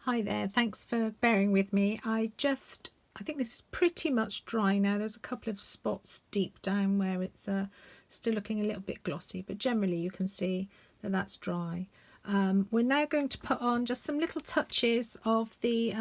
Hi there, thanks for bearing with me. I think this is pretty much dry now. There's a couple of spots deep down where it's still looking a little bit glossy, but generally you can see that that's dry. We're now going to put on just some little touches of the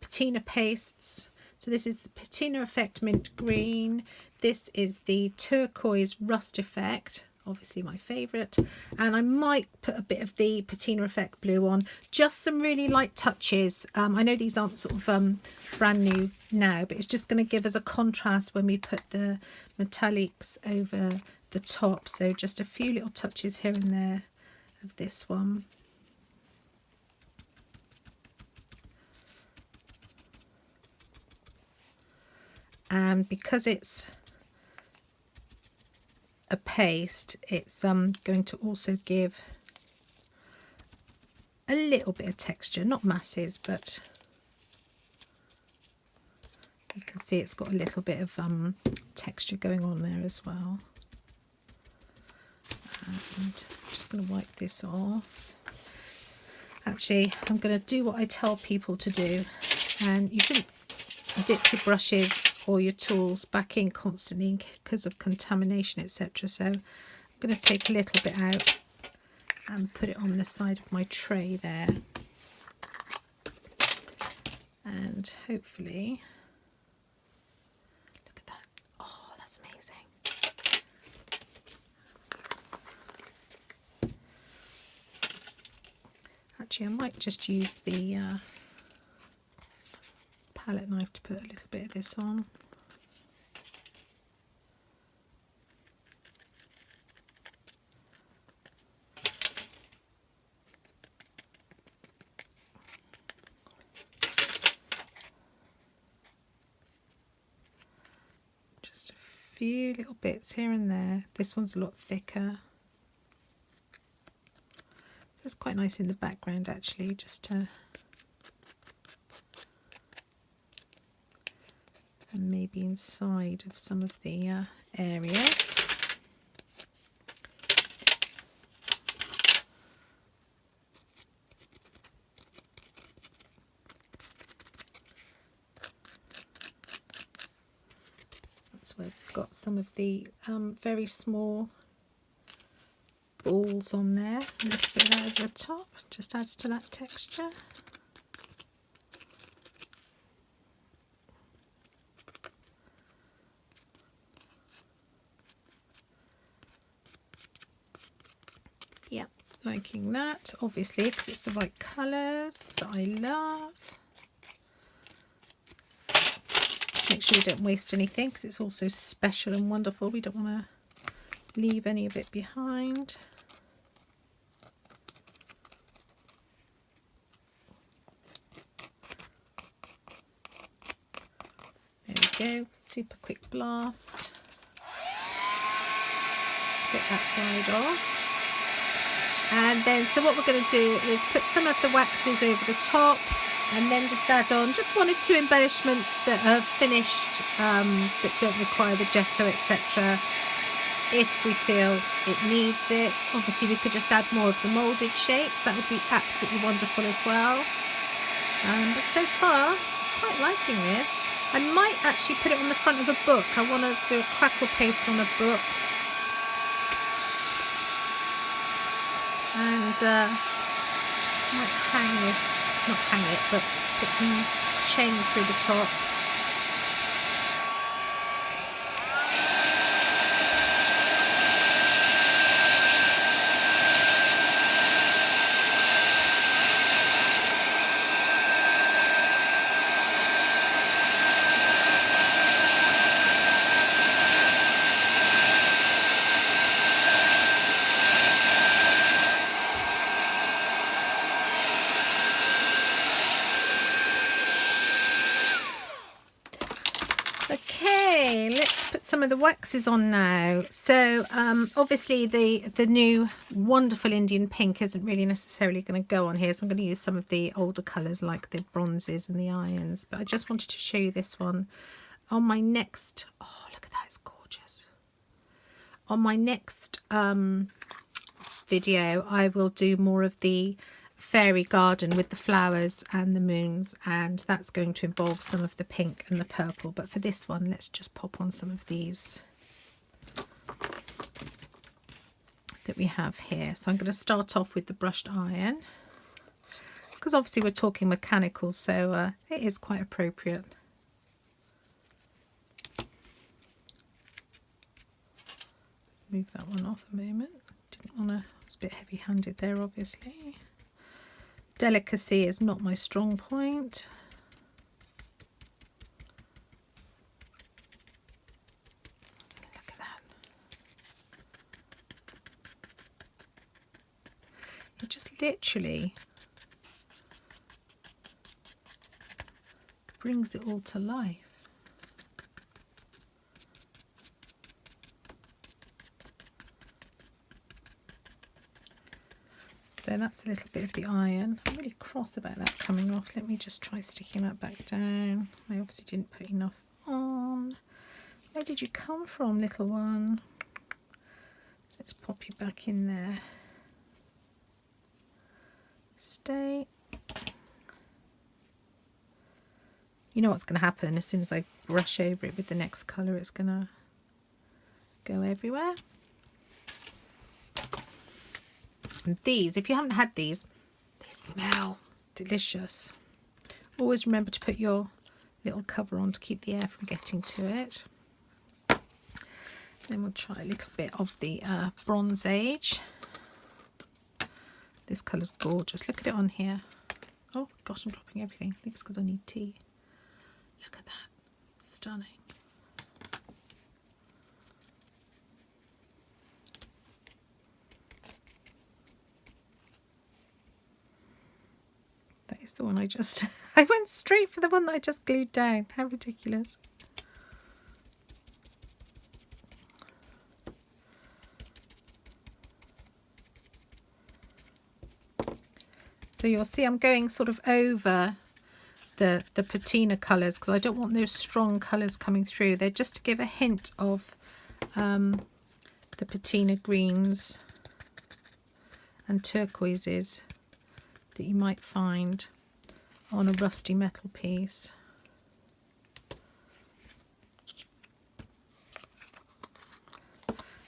patina pastes. So this is the Patina Effect Mint Green. This is the Turquoise Rust Effect, obviously my favourite, and I might put a bit of the Patina Effect Blue on, just some really light touches. I know these aren't sort of brand new now, but it's just going to give us a contrast when we put the metallics over the top. So just a few little touches here and there of this one. And because it's a paste, it's going to also give a little bit of texture, not masses, but you can see it's got a little bit of texture going on there as well. And I'm just going to wipe this off. Actually, I'm going to do what I tell people to do, and you shouldn't dip your brushes or your tools back in constantly because of contamination, etc. So I'm going to take a little bit out and put it on the side of my tray there, and hopefully, look at that. Oh, that's amazing. Actually, I might just use the palette knife to put a little bit of this on. Just a few little bits here and there. This one's a lot thicker. It's quite nice in the background actually, just to, and maybe inside of some of the areas. That's where we've got some of the very small balls on there. A little bit over the top, just adds to that texture. Yep, liking that, obviously, because it's the right colours that I love. Make sure we don't waste anything, because it's also special and wonderful. We don't want to leave any of it behind. There we go, super quick blast. Get that side off. And then, so what we're going to do is put some of the waxes over the top, and then just add on just one or two embellishments that are finished, that don't require the gesso, etc. if we feel it needs it. Obviously we could just add more of the moulded shapes, that would be absolutely wonderful as well. But so far, quite liking this. I might actually put it on the front of a book. I want to do a crackle paste on a book. And might hang this, not hang it, but put some chain through the top. Okay, let's put some of the waxes on now. So obviously the new wonderful Indian pink isn't really necessarily going to go on here, so I'm going to use some of the older colours like the bronzes and the irons, but I just wanted to show you this one on my next. Oh, look at that, it's gorgeous. On my next video I will do more of the fairy garden with the flowers and the moons, and that's going to involve some of the pink and the purple. But for this one, let's just pop on some of these that we have here. So I'm going to start off with the brushed iron, because obviously we're talking mechanical, so it is quite appropriate. Move that one off a moment. Didn't want to, it's a bit heavy handed there obviously. Delicacy is not my strong point. Look at that. It just literally brings it all to life. So that's a little bit of the iron. I'm really cross about that coming off. Let me just try sticking that back down. I obviously didn't put enough on. Where did you come from, little one? Let's pop you back in there. Stay. You know what's going to happen as soon as I brush over it with the next colour, it's going to go everywhere. And these, if you haven't had these, they smell delicious. Always remember to put your little cover on to keep the air from getting to it. Then we'll try a little bit of the Bronze Age. This colour's gorgeous. Look at it on here. Oh gosh, I'm dropping everything. I think it's because I need tea. Look at that. Stunning. That is the one I just... I went straight for the one that I just glued down. How ridiculous. So you'll see I'm going sort of over the patina colours because I don't want those strong colours coming through. They're just to give a hint of the patina greens and turquoises that you might find on a rusty metal piece.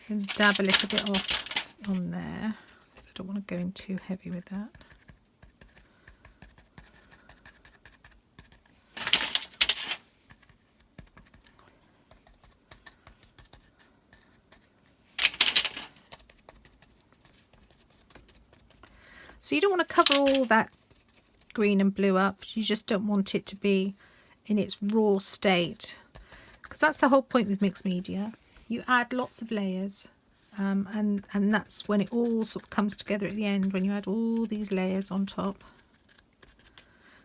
And dab a little bit off on there. I don't want to go in too heavy with that. So you don't want to cover all that green and blue up. You just don't want it to be in its raw state, because that's the whole point with mixed media. You add lots of layers, and that's when it all sort of comes together at the end, when you add all these layers on top.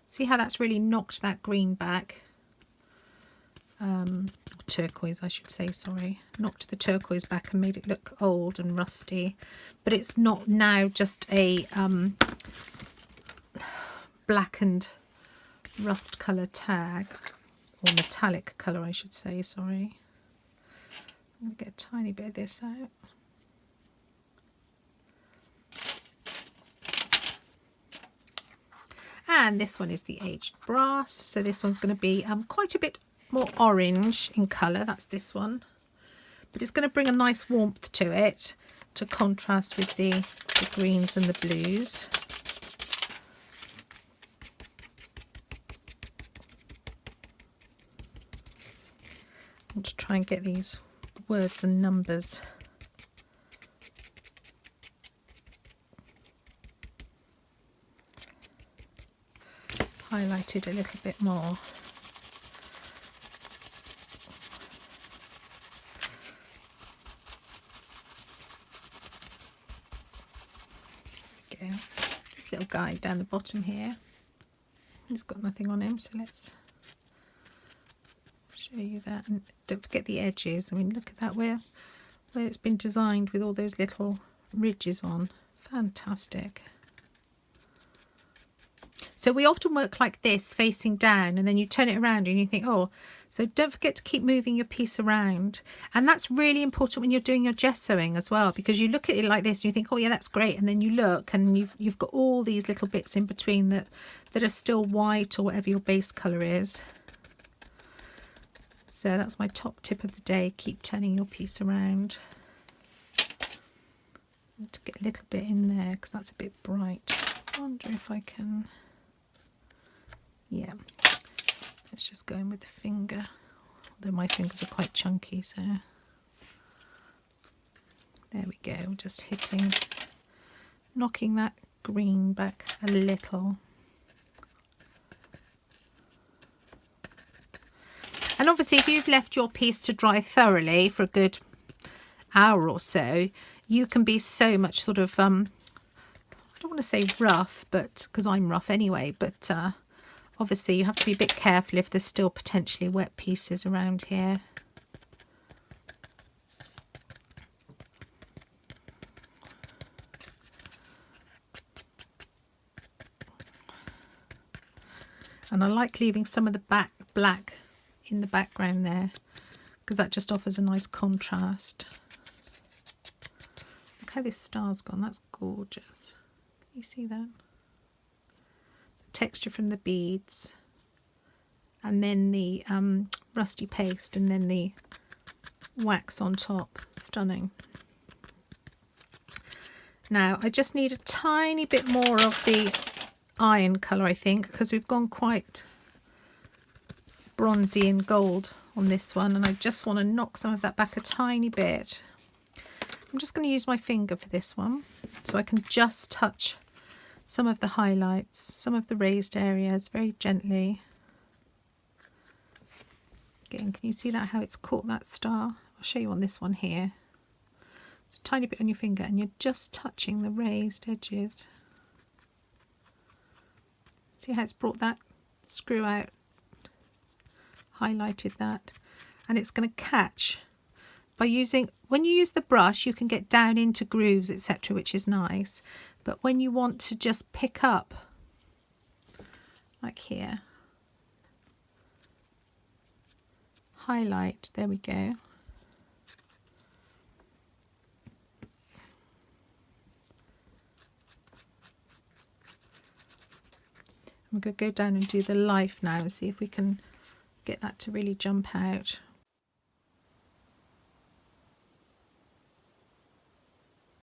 See how that's really knocked that green back? Turquoise, I should say, sorry. Knocked the turquoise back and made it look old and rusty. But it's not now just a blackened rust colour tag, or metallic colour I should say, sorry. I'm going to get a tiny bit of this out. And this one is the aged brass, so this one's going to be quite a bit more orange in colour. That's this one, but it's going to bring a nice warmth to it to contrast with the greens and the blues. I want to try and get these words and numbers highlighted a little bit more. There we go. This little guy down the bottom here, he's got nothing on him, so let's show you that. And don't forget the edges. I mean, look at that, where it's been designed with all those little ridges on. Fantastic. So we often work like this, facing down, and then you turn it around and you think, oh, so don't forget to keep moving your piece around. And that's really important when you're doing your gessoing as well, because you look at it like this and you think, oh yeah, that's great. And then you look and you've got all these little bits in between that are still white or whatever your base colour is. So that's my top tip of the day. Keep turning your piece around. To get a little bit in there because that's a bit bright. I wonder if I can, yeah, let's just go in with the finger, although my fingers are quite chunky, so there we go. Just hitting, knocking that green back a little. And obviously if you've left your piece to dry thoroughly for a good hour or so, you can be so much sort of, I don't want to say rough, but because I'm rough anyway, but obviously you have to be a bit careful if there's still potentially wet pieces around here. And I like leaving some of the black in the background there because that just offers a nice contrast. Look how this star's gone, that's gorgeous. You see that? The texture from the beads, and then the rusty paste, and then the wax on top. Stunning. Now I just need a tiny bit more of the iron colour, I think, because we've gone quite bronzy and gold on this one, and I just want to knock some of that back a tiny bit. I'm just going to use my finger for this one so I can just touch some of the highlights, some of the raised areas very gently. Again, can you see that, how it's caught that star? I'll show you on this one here. Just a tiny bit on your finger and you're just touching the raised edges. See how it's brought that screw out, highlighted that, and it's going to catch by using, when you use the brush you can get down into grooves, etc., which is nice, but when you want to just pick up, like here, highlight, there we go. I'm going to go down and do the life now and see if we can get that to really jump out.